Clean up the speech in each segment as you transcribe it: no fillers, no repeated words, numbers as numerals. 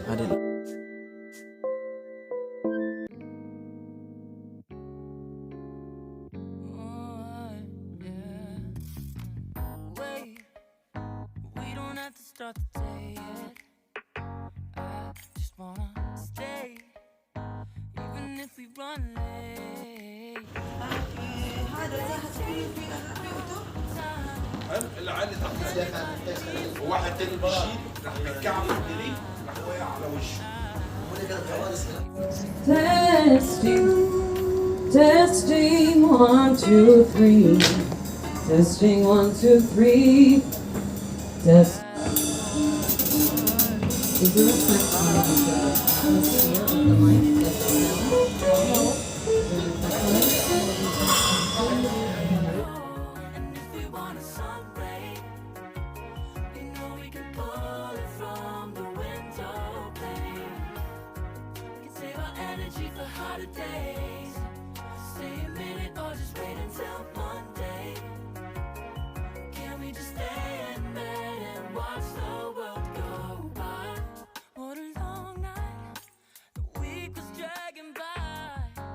I didn't. Wait, we don't have to start the day yet. I just wanna stay, even if we run late. هذا راح تكون في أخذته. العيال وواحد تاني بيشيل راح بيتكعب في الدليل راح واقع على وشه. Testing, testing, 1, 2, 3. Testing, 1, 2, 3. Test. Is there a text on the sphere of the mic that's no? And if we want a sunray, you know we can pull it from the window pane. We can save our energy for hotter days. Stay a minute or just wait until Monday. Can we just stay in bed and watch the world go by? What a long night, the week was dragging by. I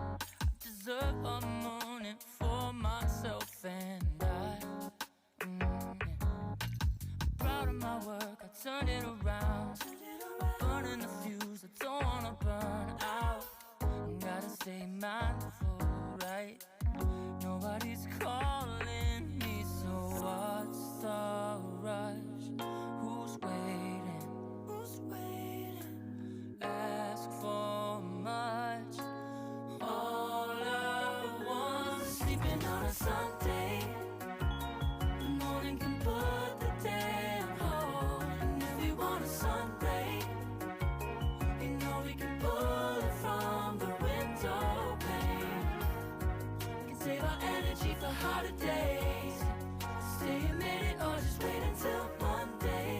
deserve a morning for myself and I. I'm proud of my work, I turned it around. I'm burning the fuse, I don't wanna burn out. Gotta stay mindful, right? Nobody's calling me, so what's the rush? Who's waiting? Who's waiting? Ask for much. All I want is sleeping on a Sunday. The morning can put the day on hold. And if we want a sunray, you know we can pull it from the window pane. We can save our energy for hotter days. Stay a minute or just wait until Monday.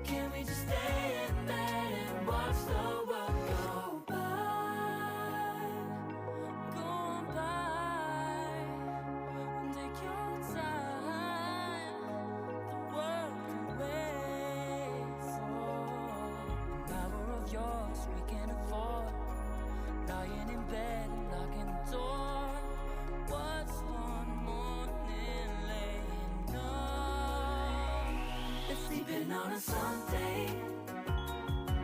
Can we just stay in bed and watch the world go by? Go on by. Take your time. The world can wait for an hour of yours we can afford. Lying in bed and locking the door. What's one morning laying up? It's sleeping on a Sunday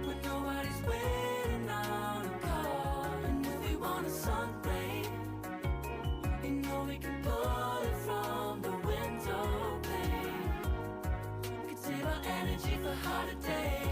when nobody's waiting on a call. And if we want a sunray, you know we can pull it from the window pane. We can save our energy for hotter days.